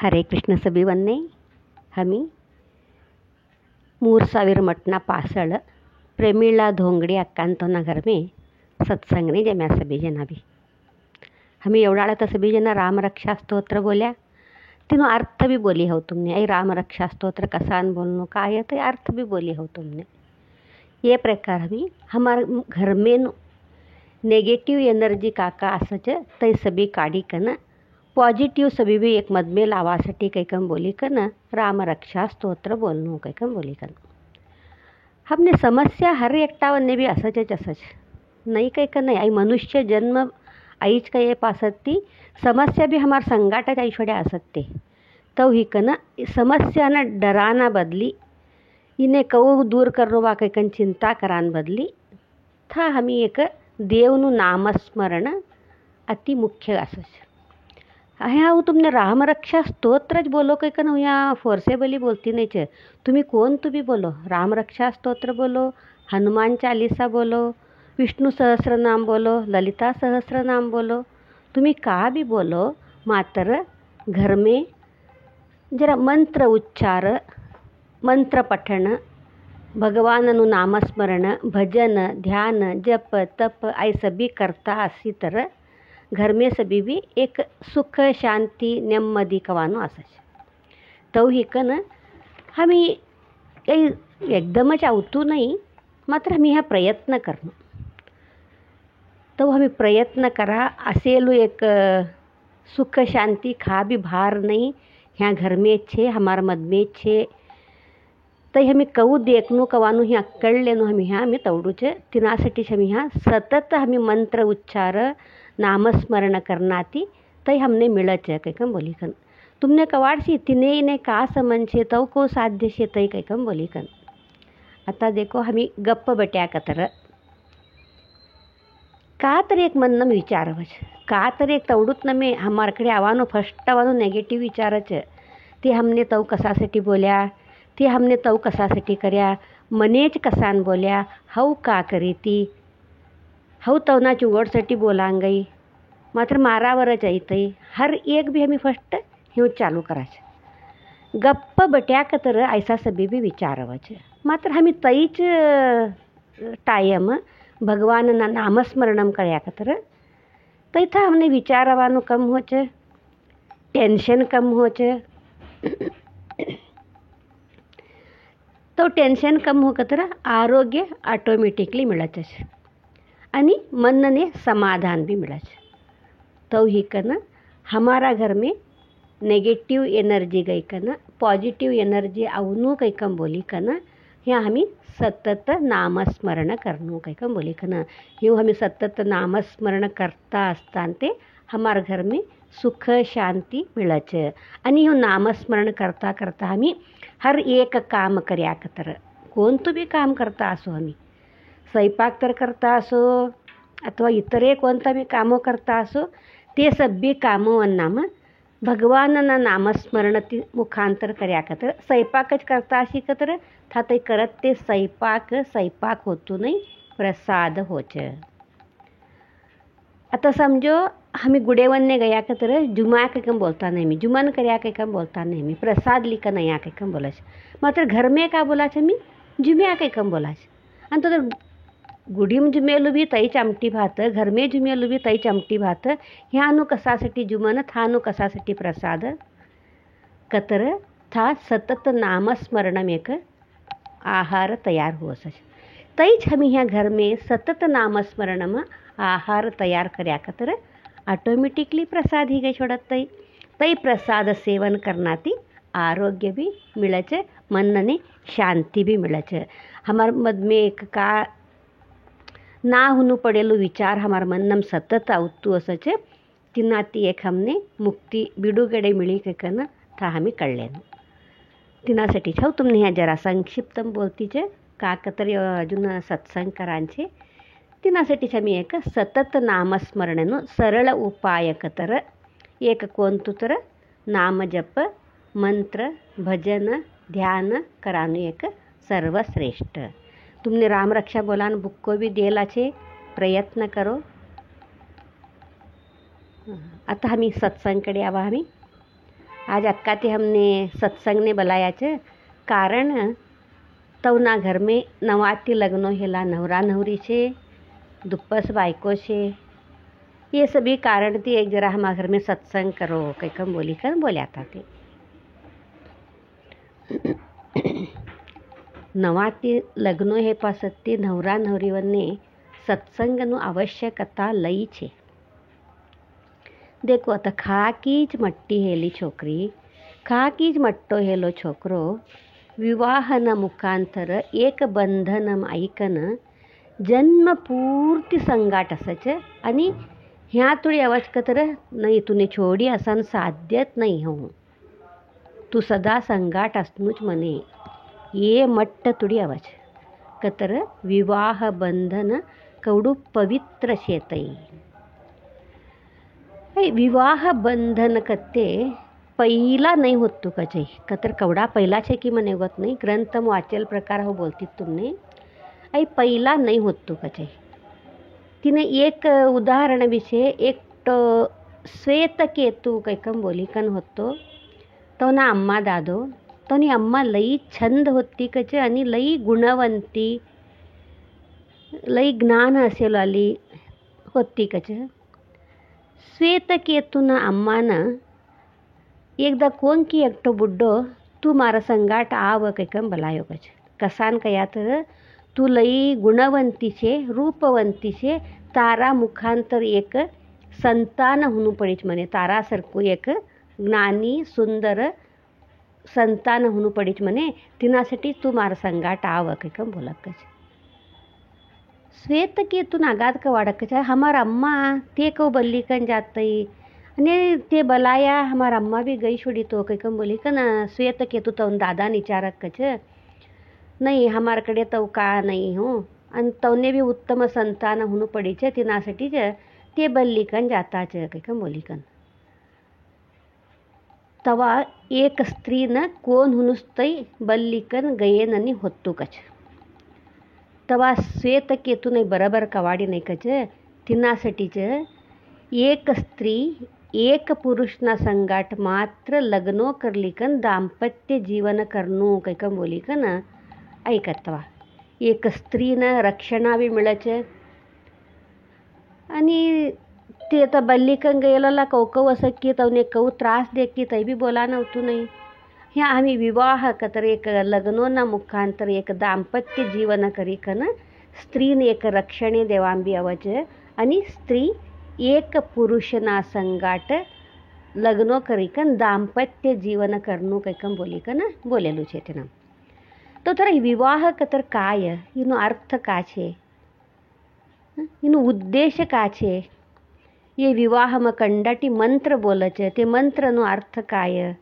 हरे कृष्ण सभी वन्ने हमी मूर मटना पासळ प्रेमिला धोंगड़ी अक्कांतो नगर में सत्संग ने जम्या सभी जना भी हमें एवढाड़ा तो सभी जना राम रक्षा स्तोत्र बोलिया तीनों अर्थ भी बोली हो तुमने। आई राम रक्षा स्तोत्र कसान बोलनो का है तो अर्थ भी बोली हो तुमने। ये प्रकार हमारे घर में नेगेटिव एनर्जी काका असच तई सभी काढी कन पॉझिटिव्ह सभी भी एक मध में लावासाठी कैकम बोली कन राम रक्षा स्तोत्र बोलनो कैकम बोली कन। हमने समस्या हर एकटावन्ने भी असच नहीं कैकन नहीं। आई मनुष्य जन्म आईच काही पासती समस्या भी हमार संगाटच ऐश्वर्या असते तो ही कन समस्या न डराना बदली इन्हें कऊ दूर करनो बा कैकन चिंता करान बदली था हमी एक देवनु नामस्मरण अति मुख्य असच। हाँ तुमने राम रक्षा स्तोत्रच बोलो कैकन यहाँ फोर्सेबली बोलती नहीं छे। तुम्ही कोण तुम्ही बोलो राम रक्षा स्तोत्र बोलो, हनुमान चालीसा बोलो, विष्णु सहस्र नाम बोलो, ललिता सहस्र नाम बोलो, तुम्ही का भी बोलो मात्र घर में जरा मंत्र उच्चार मंत्र पठन भगवाननु नामस्मरण भजन ध्यान जप तप आई सभी करता असी तरह घर में सभी भी एक सुख शांति नेम्मदी कवानो असच। तो ही कन हमी एकदमच आवतू नहीं मात्र हमी हा प्रयत्न करनो तो हमें प्रयत्न करा असेलू एक सुख शांति खा भी भार नहीं यहाँ घर में छे हमार मद में छे तई हमें कऊ देखनो कवानो ह्या कळ लेनो हमें ह्या हमें तवडूच तिनासाठी हमें ह्या सतत हमें मंत्र उच्चार नामस्मरण करनाती तई हमने मिळच कैकम बोली कन। तुमने कवाडसी तिने इने का समन छे तव को साध्य छे तई कैकम बोली कन। आता देखो हमें गप्प बट्या कतर का तर एक मन विचारवच का तर एक तवडूत न में हमारकडे आवानो फर्स्ट आवानो नेगेटिव्ह विचारच ते हमने तव कसासाठी बोल्या ते हमने तव कसासाठी कर्या मनेच कसान बोल्या हऊ का करी ती हऊ तवना चुगडसाठी बोलांगई मात्र मारावरच ऐतई हर एक भी हमें फर्स्ट हे चालू करायचं गप्प बट्या कतर ऐसा सभी भी विचारवच मात्र हमें तईच टाइम भगवान ना नामस्मरणम कर्या कतर तैथा हमने विचारवानो कम होच टेंशन कम होच तो टेंशन कम हो कतर आरोग्य ऑटोमेटिकली मिळच आणि मनने समाधान भी मिळच। तो ही कन हमारा घर में नेगेटिव एनर्जी गई कन पॉजिटिव एनर्जी आवनू कैकम बोली कन ह्या हमी सतत नामस्मरण करनो कैकम बोली कन। ह्यो हमी सतत नामस्मरण करता असतान ते हमार घर में सुख शांति मिळच आणि ह्यो नामस्मरण करता करता हमी हर एक काम कर्या कतर कोणतं भी काम करता असो हमी स्वयंपाक तर करता असो अथवा इतरे कोणता भी कामो करता असो ते सभी कामो नाम भगवानना नामस्मरण ती मुखांतर कर्या कतर स्वयंपाकच करता अशी कतर था ते करत ते स्वयंपाक होतो नहीं प्रसाद होच। आता समझो हमें गुड़ेवन्ने गया कतर जुमा कैकम बोलता नहीं मी जुमन कर्या कैकम बोलता नहीं मी प्रसाद लिखा नया कैकम बोलाच मात्र घर में का बोलाच मी जुम्या कैकम बोलाच आणि तो गुडीम जुमेलू भी तई चमटी भात घर में जुमेलू भी तई चमटी भात ह्यानु कसासाठी जुमन थानु कसासाठी प्रसाद कतर था सतत नामस्मरणम एक आहार तयार हो सच तईच हमी ह्या घर में सतत नामस्मरणम आहार तयार कर्या कतर ऑटोमेटिकली प्रसाद ही गई छोड़त तई प्रसाद सेवन करनाती आरोग्य भी मिलच मन ने शांति भी मिलच। हमार मद में एक का ना हुनु पड़ेलू विचार हमार मनम सतत आवतू असच तिनाती एक हमने मुक्ति बिडुगडे मिली कैकन था हमें कळलेन तिनासाठी छाव तुमने ह्या जरा संक्षिप्तम बोलती छे का कतर अजून सत्संग करांचे तिनासाठी हमी एक सतत नामस्मरणनु सरळ उपाय कतर एक कोणतु तर नाम जप मंत्र भजन ध्यान करानु एक सर्वश्रेष्ठ। तुमने राम रक्षा बोलान बुक को भी देला छे प्रयत्न करो। आता हमी सत्संगकडे आवा हमी आज अक्का ते हमने सत्संग ने बुलाया छ कारण तवना घर में नवाती लग्नो हेला नवरा नवरी छे, दुप्पस बायको छे। ये सभी कारण थी एक जरा हमारे घर में सत्संग करो कई कम बोली कर बोल्या था ते नवाती लग्नो हे पासती नवरा नवरीवरने सत्संगનું આવશ્યકતા લઈ છે। देखो आता खाकीज मट्टी हेली छोकरी, खाकीज मट्टो हेलो छोकरो विवाहना मुखांतर एक बंधनम ऐकन जन्म पूर्ती संगाट असच आणि ह्या तुळी अवचकतर नाही तुने छोडी असन साध्यत नाही हो, तू सदा संगाट असणूच मने ये मट्ट तुडी अवच कतर विवाह बंधन कवडू पवित्र शेतई। विवाह बंधन कते पहिला नाही होतो कचे कतर कवडा पहिला छे की मने होत नाही, ग्रंथ वाचेल प्रकार हो बोलती तुमने आई पहिला नाही होतो कचे। तिने एक उदाहरण विषय एक श्वेत केतू कैकम बोली कन होतो तो ना अम्मा दादो तो नी अम्मा लई छंद होती कचे आणि लई गुणवंती लई ज्ञान असेलवाली होती कचे। श्वेत केतून अम्मानं एकदा कोण की एकटो बुड्डो तू मारा संगाट आव कैकम बलायो कचे कसान कया तर तू लई गुणवंती छे रूपवंती छे, तारा मुखांतर एक संतान हुनु पडीच मने तारा सरकू एक ज्ञानी सुंदर संतान हुनु पडीच मने तिनासाठी तू मारा संगाट आव कैकम बोलक कचे। श्वेत केतून आगाद का वाडक कचे हमारा अम्मा ते को बल्ली कन जातई અને તે બલાયા हमारा अम्मा भी गई छोड़ी तो कैकम बोली कन श्वेत केतू तो दादा निचारक कचे नाही हमारकडे तो का नाही हो आणि तवने भी उत्तम संतान हुनु पडी छे तिनासाठी ज ते बल्ली कन जाता छ कैकम बोली कन। तवा एक स्त्री न कोण हुनुस्तई बल्ली कन गयेननी होत्तू कच। तवा श्वेत केतू नाही बरोबर कवाडी नाही कच तिनासाठी ज एक स्त्री एक पुरुषना संगाट मात्र लग्नो करली कन दाम्पत्य जीवन करनू कैकम बोली कन ऐकतवा एक स्त्रीनं रक्षणा बी मिळच आणि ते आता बल्लिकन गेलेला कौकव असं की तवने कौ त्रास दे की तै बी बोला नव्हतो नाही। ह्या आम्ही विवाह कतर एक लग्नोना मुखांतर एक दाम्पत्य जीवन करी कन स्त्रीने एक रक्षणे देवांबी अवच आणि स्त्री एक पुरुषना संगाट लग्नो करी कन दाम्पत्य जीवन करनू कैकम बोली कन बोलेलू छे तेना। तो तर विवाह कतर काय इनो अर्थ का छे, इनो उद्देश का छे, ये विवाह में कंडाटी मंत्र बोले छे ते मंत्र नो अर्थ काय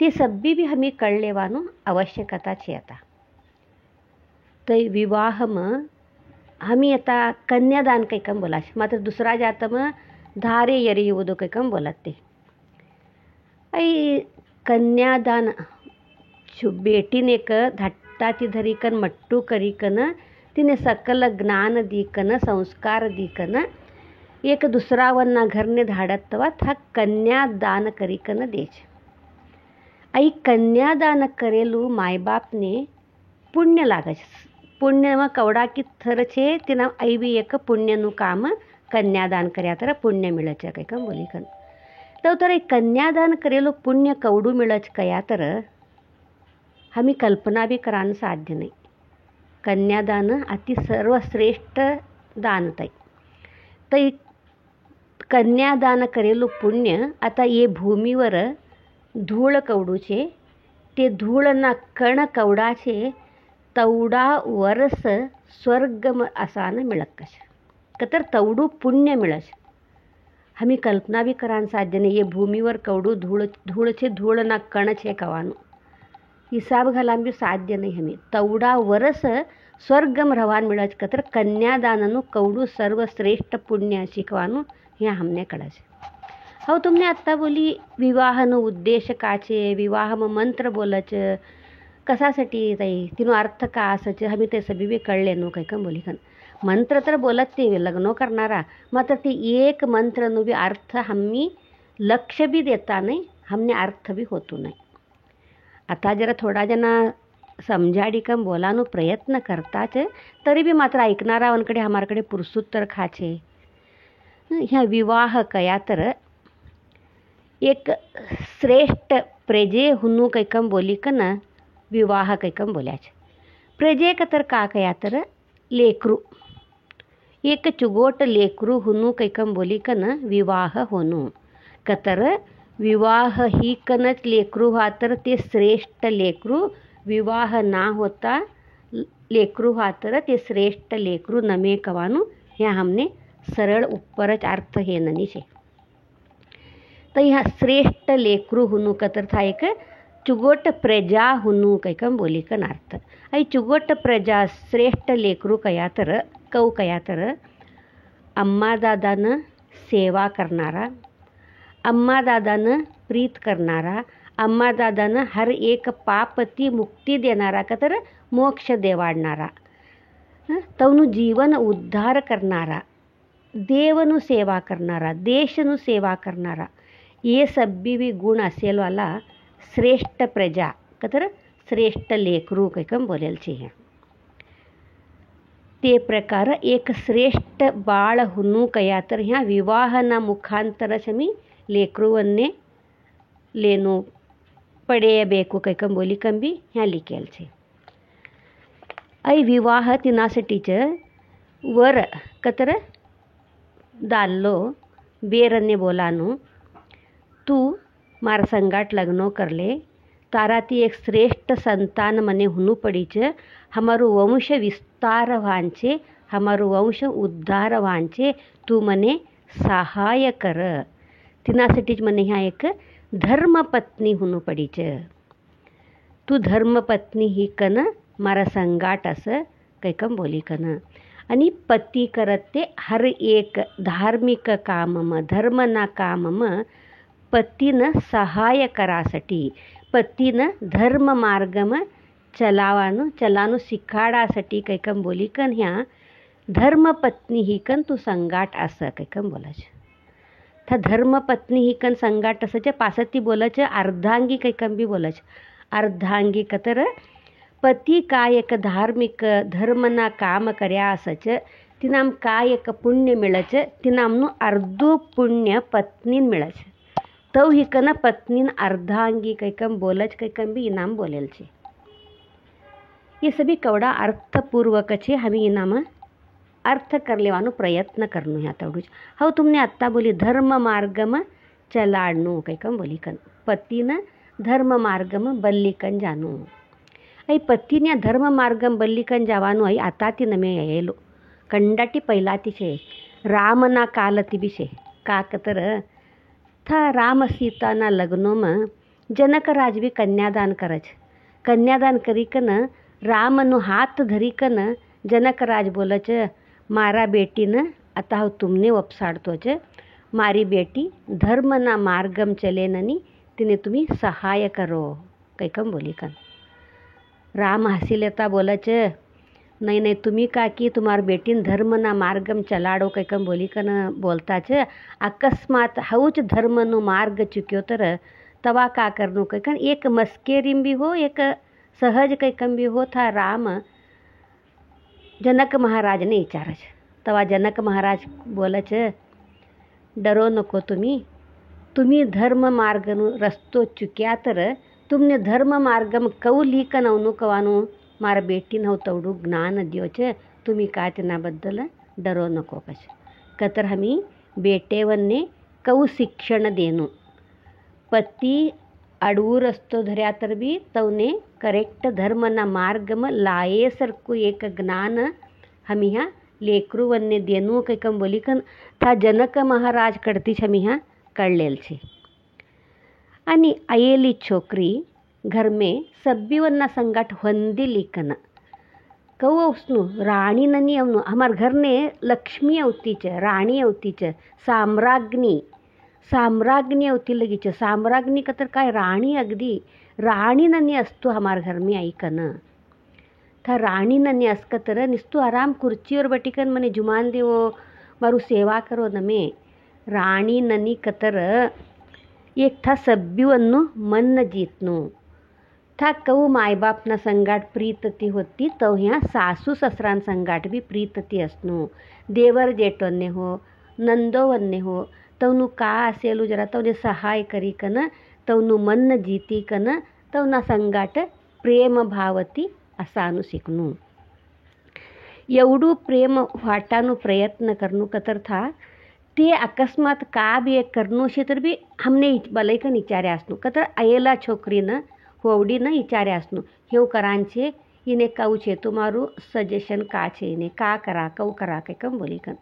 ते सब्बी भी हमें कळ लेवानो आवश्यकता छे। आता तो विवाह में हमी आता कन्यादान कैकम बोला छे मात्र दूसरा जात में धारे एरियुವುದು कैकम बोलते। आई कन्यादान बेटीने क धट्टाती धरी कन मट्टू करी कन तिने सकल ज्ञान दीकन संस्कार दीकन एक दुसरावरना घरने धाडतवा था कन्यादान करी कन देछ। आई कन्यादान करेलू माय बापने पुण्य लागच, पुण्यમાં કવડા की થર છે તેના आई बी एक पुण्यનું काम कन्यादान કર્યા तर पुण्य मिळे છે કંઈક बोली कन। तर कन्यादान करेलो पुण्य कवडू मिळच कया तर हमी कल्पना भी करान साध्य नाही। कन्यादान अति सर्वश्रेष्ठ दान तई तई कन्यादान करेलो पुण्य आता ये भूमीवर धूळ कवडूचे ते धूळना कण कवडाचे तवडा वर्ष स्वर्ग असान मिळक कतर तवडू पुण्य मिळच हमी कल्पना भी करान साध्य नहीं। ये भूमीवर कवडू धूळ छे धूळना कण छे कवानो हिसाब घालान भी साध्य नहीं। हमी तवडा वर्ष स्वर्गम रवान मिळच कतर कन्यादाननु कवडू सर्वश्रेष्ठ पुण्य शिकवानो हे हमने कळच। हो तुमने आत्ता बोली विवाहनो उद्देश काचे विवाह में मंत्र बोलच कशासाठी ताई तिनो अर्थ का असच हमी ते सभी भी कळले नो कैकम बोली कन। मंत्र तर बोलत ते लग्नो करणारा मात्र ते एक मंत्रनु भी अर्थ हमी लक्ष भी देता नाही हमने अर्थ भी होतो नाही. आता जरा थोडा जना समजाडी कम बोलानो प्रयत्न करताच तरी बी मात्र ऐकणारावांकडे हमारकडे पुरसूत तर खाचे. ह्या विवाह कया तर एक श्रेष्ठ प्रेजे हुन्नू कैकम बोली कन विवाह कैकम बोल्याच. प्रेजे तर का कया तर लेकरू, एक चुगोट लेकरू हुन्नू कैकम बोली कन विवाह होनू. कतर विवाह ही कनच लेकरू व्हा तर ते श्रेष्ठ लेकरू, विवाह ना होता लेकरू व्हा तर ते श्रेष्ठ लेकरू नमे कवानू. ह्या हमने सरळ उपरच अर्थ हे ननी छे. तर ह्या श्रेष्ठ लेकरू हुनू कतर था एक चुगोट प्रजा हुनू कैकम बोली कन अर्थ. आई चुगोट प्रजा श्रेष्ठ लेकरू कया तर कौ कया तर अम्मा दादानं सेवा करणारा, अम्मा दादानं प्रीत करणारा, अम्मा दादानं हर एक पापती मुक्ती देणारा का तर मोक्ष देवाडणारा, तवनु जीवन उद्धार करणारा, देवनु सेवा करणारा, देशनु सेवा करणारा, ये सब्बी भी गुण असेलवाला श्रेष्ठ प्रजा का तर श्रेष्ठ लेकरू कैकम बोलेल छे. ते प्रकार एक श्रेष्ठ बाळ हुनू कया तर ह्या विवाहना मुखांतर शमी लेकरूवन्ने लेनो पडेयಬೇಕು कैकम बोली कंबी ह्या लिखेल छे. ऐ विवाह तिनासाठीच वर कतर दाल्लो बेरन्ने बोलानो तू मार संगाट लग्नो करले तारा ती एक श्रेष्ठ संतान मने हुनू पडीच. हमारू वंश विस्तार वांचे, हमारू वंश उद्धार वांचे तू मने सहाय कर. तिनासाठीच मने ह्या एक धर्मपत्नी हुनू पडीच. तू धर्मपत्नी ही कन मारा संगाट असं कैकम बोली कन. आणि पती करते हर एक धार्मिक कामम धर्मना कामम पतीनं सहाय करासाठी, पतीनं धर्म मार्गम चलानु शिखाडासाठी कैकम बोली कन ह्या धर्मपत्नी ही कन तू संगाट असं कैकम बोलाच. था धर्मपत्नी ही कन संगाट असं पासती बोलाच. अर्धांगी कैकम बी बोलाच. अर्धांगी कतर पती काय एक धार्मिक धर्मना काम कर्या असच तिनाम काय एक पुण्य मिळच. तिनामनु अर्धू पुण्य पत्नीन मिळच. तव ही कन पत्नीन अर्धांगी कैकम बोलच कैकम भी इनाम बोलेल छे. ये सभी कवड़ा अर्थपूर्वक छे. हमें इनाम अर्थ कर लेवानो प्रयत्न करनो ह्या तेवढूच. हो तुमने आत्ता बोली धर्म मार्गम चलाडनो कैकम बोली कन पतीनं धर्म मार्गम बल्लिकन जानो. आई पतीने धर्म मार्गम बल्लिकन जावानो आई आता ती नमे येलो कंडाटी पहिलाती छे. रामना कालती बी छे. काकतर था राम सीताना लग्नोમાં जनक राज बी कन्यादान करच. कन्यादान करी कन रामनो हाथ धरी कन जनक राज बोलच मारा बेटीनं आता हो तुमने वपसाडतोच. मारी बेटी धर्मना मार्गम चलेननी तिने तुम्ही सहाय करो कैकम बोली कन. राम हसी लेता बोलच नहीं नहीं तुम्ही का की तुम्हार बेटीन धर्मना मार्गम चलाडो कैकम बोली कन बोलताच. अकस्मात हऊच धर्मनो मार्ग चुक्यो तर तवा का करनो कैकन एक मस्केरीम भी हो एक सहज कैकम भी हो. था राम जनक महाराज ने विचारच. तवा जनक महाराज बोलच डरो नको तुम्ही धर्म मार्गनु रस्तो चुक्या तर तुमने धर्म मार्गम कौल ही कनवनु कवानु मारा बेटीन हो तवडू ज्ञान द्योच. तुम्ही काय त्याबद्दल डरो नको कश कतर हमी बेटेवन्ने कौ शिक्षण देनो. पती अडवू रस्तो धर्या तर बी तवने करेक्ट धर्मना मार्गम लायेसारखं एक ज्ञान हमी ह्या लेकरूवन्ने देनो कैकम बोली कन था जनक महाराज कडतीच हमी ह्या कळलेल छे. आणि आयेली छोकरी घर में सब्बीवन्ना संगाट ಹೊಂದಿಲಿ कन कौ उसनु राणी ननी अवनु हमार घर ने लक्ष्मी अवतीच राणी अवतीच साम्राज्ञी अवती लगीच. साम्राज्ञी कतर काय राणी अगदी राणी ननी असतो हमार घर में आई कन. था राणी ननी अस्कतर निस्तू आराम कुर्चीवर बटिकन मने जुमान देवो मारू सेवा करो नमे. राणी ननी कतर एक था सब्ब्यूअन्नु मन जीतनु था कहू माय बापना संगाट प्रीतती होती तो ह्या सासू ससरान संगाट भी प्रीतती असणू देवर जेटोन्ने हो नंदोवन्ने हो तवनु का असेलू जरा तवने सहाय करी कन तवनु मन जीती कन तवना संगाट प्रेम भावती असानु शिकणू एवढू प्रेम वाटानु प्रयत्न करनू कतर था ते अकस्मात का बी एक करनू शे तर बी हमने बलैकन विचारे असणू कतर अयेला छोकरीनं होवडीनं विचारे असणू हेव करांचे इने कऊ छे तुम्हारू सजेशन का छे इने का करा कऊ करा के कम बोली कन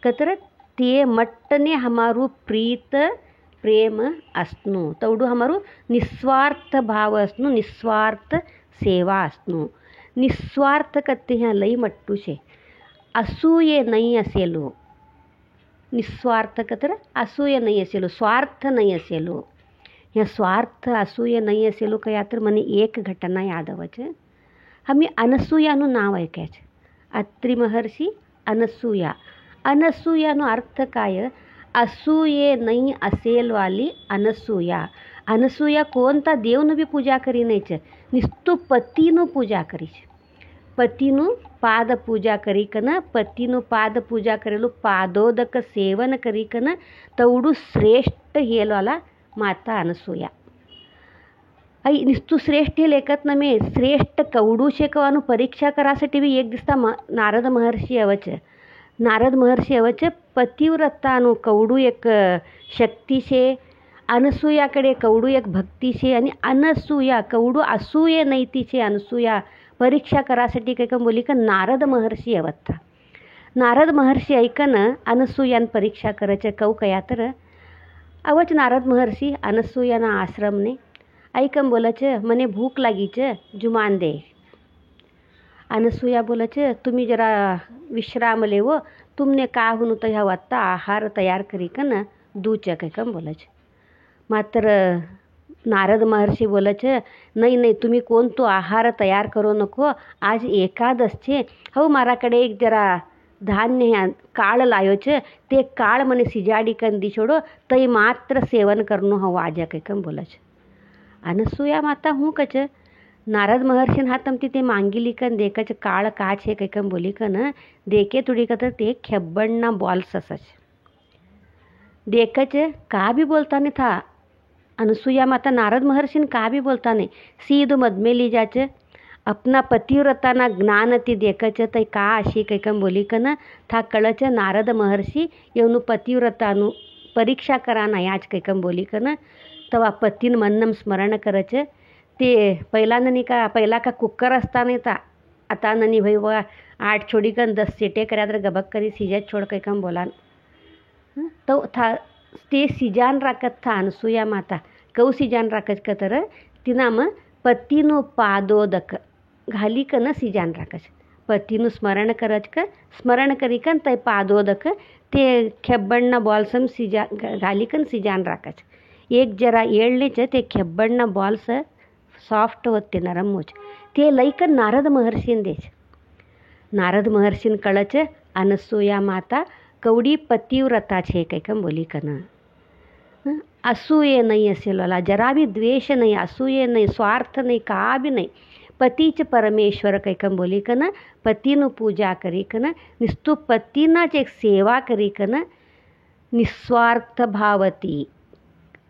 कतर ते मट्टने हमारू प्रीत प्रेम असणू तवडू हमारू निस्वार्थ भाव असणू निस्वार्थ सेवा असणू निस्वार्थ कत्ते ह्या लई मट्टू छे असूये नहीं असेलो निस्वार्थ कतर असूये नहीं असेलो स्वार्थ नहीं असेलो ह्या स्वार्थ असूये नहीं असेलो कया तर મને એક ઘટના યાદ આવે છે અમે અનસૂયાનું નામ ऐक्યા છે અત્રિ મહર્ષિ અનસૂયાનો અર્થ काय असूये नहीं असेल वाली अनसूया अनसूया कोणता દેવનું બી પૂજા કરી નહીં છે નિસ્તુ પતિનું પૂજા કરી છે પતિનું પાદ પૂજા કરી કન પતિનું પાદ પૂજા કરેલું પાદોદક સેવન કરી કન તવડું શ્રેષ્ઠ हेलवाला माता अनसूया आई निस्तू श्रेष्ठ हे लेखत न मे श्रेष्ठ कवडू शेकवानु परीक्षा करासाठी बी एक दिसता नारद महर्षी अवच पतिव्रतानु कवडू एक शक्ती शे अनसूयाकडे कवडू एक भक्ती शे आणि अनसूया कवडू असूये नैती शे अनसूया परीक्षा करासाठी काय का बोली का नारद महर्षी अवत्ता नारद महर्षी ऐकन अनसूयान परीक्षा करायचे कऊ कया तर अवच नारद महर्षी अनसूयाना आश्रमने ऐकम बोलच मने भूक लागी छ जुमान दे अनसूया बोलच तुम्ही जरा विश्राम लेवो तुमने का हुनु तो ह्या वात्ता आहार तयार करी कन दूच कैकम बोलच मात्र नारद महर्षी बोलच नाही तुम्ही कोण तो आहार तयार करो नको आज एकादश छे हो माराकडे एक जरा धान्य काळ लायो छे ते काळ मने सिजाडी कन दी छोड़ो तई मात्र सेवन करनो हो आज कैकम बोलच अनसूया माता हूँ कच नारद महर्षि हाथमती ते मांगिली कन देखच काळ का छे कैकम बोली कन देखे तुड़ी कत ते खेब्बणना बॉल्स असच देखच का भी बोलता नहीं था अनसूया माता नारद महर्षि का भी बोलता नहीं सीधू मदमेली जाच अपना पतिव्रताना ज्ञान ती देखच तई का अशी कैकम बोली कन था कळच नारद महर्षि येवनु पतिव्रतानु परीक्षा कराना याच कैकम बोली कन तवा पतीन मन्नम स्मरण करच ते पहिला का कुकर असता नहीं था आता ननी भाई वो 8 छोड़ी कन 10 सीटे करा तर गबक करी सीजत छोड़ कैकम बोलान तो था ते सिजान राखत था अनसूया माता कऊ सिजान राखच का तर तिनाम पतीनु पादोदक घाली कन सिजान राखच पतीनु स्मरण करच का स्मरण करी कन तय पादोदक ते खेब्बणना बॉल्सम सिजा घाली कन सिजान राखच एक जरा येळलेच ते खेब्बणना बॉल्स सॉफ्ट होते नरम होच ते लईकन नारद महर्षीन देच नारद महर्षीन कळच अनसूया माता कवडी पतिव्रता छे कैकम बोली कन असूये नहीं असेल वाला जरा भी द्वेष नहीं असूये नहीं स्वार्थ नहीं का भी नहीं पतीच परमेश्वर कैकम बोली कन पतीनु पूजा करी कन निस्तु पतीनाच एक सेवा करी कन निस्वार्थ भावती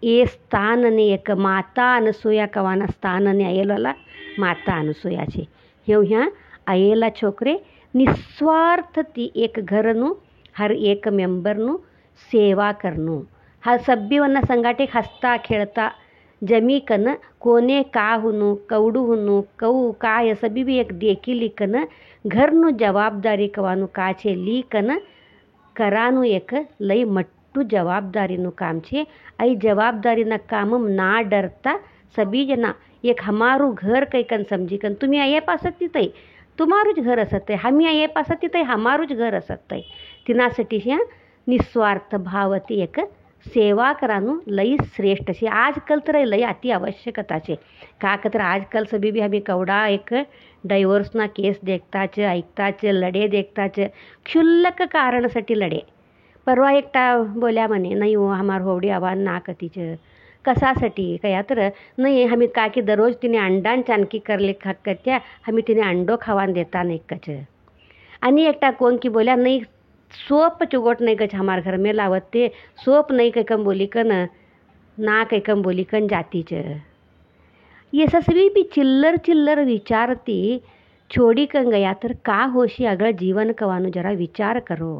ए स्थानने एक माता अनसूया कवाना स्थानने अयेलवाला माता अनसूया छे हेव ह्या अयेला छोकरे निस्वार्थ ती एक घरनु हर एक मेंबरनु सेवा करनु हा सभ्यवನ್ನ संगाटे हसता खेळता जमी कन कोने का हुनु कवडू हुनु कऊ काय सभी भी एक देखी लिखन घरनु जवाबदारी कवानु का छे लीकन करानु एक लई मट्टू जवाबदारीनु काम छे आई जवाबदारीना काम ना डरता सभी जना एक हमारू घर कैकन समजी कन तुम्ही आये पासती तई तुम्हारूच घर असत हमी आये पासती तई हमारूच घर असत तिनासाठी ह्या निस्वार्थ भावती एक सेवा करानु लई श्रेष्ठ छे आजकल तर लई अति आवश्यकता छे का तर आजकल सभी भी हमें कवड़ा एक डायवोर्सना केस देखता छे ऐकता छे लड़े देखता छे क्षुल्लक कारणसाठी लड़े परवा एकटा बोल्या म्हणे नाही हो हमार होवडी आव्हान ना कती छे कसासाठी कया तर नहीं हमी का कि दररोज तिने अंडान चानकी करले करत्या हमी तिने अंडो खावान देता नहीं कच। आणि एकटा कौन की बोला नहीं सोप चुगोट नहीं कच हमार घर में लावते सोप नहीं कैकम बोली कन ना कैकम बोली कन जाती च। ये ससवी भी चिल्लर चिल्लर विचारती छोड़ी कन गया तर का होशी अगळ जीवन कवानो जरा विचार करो।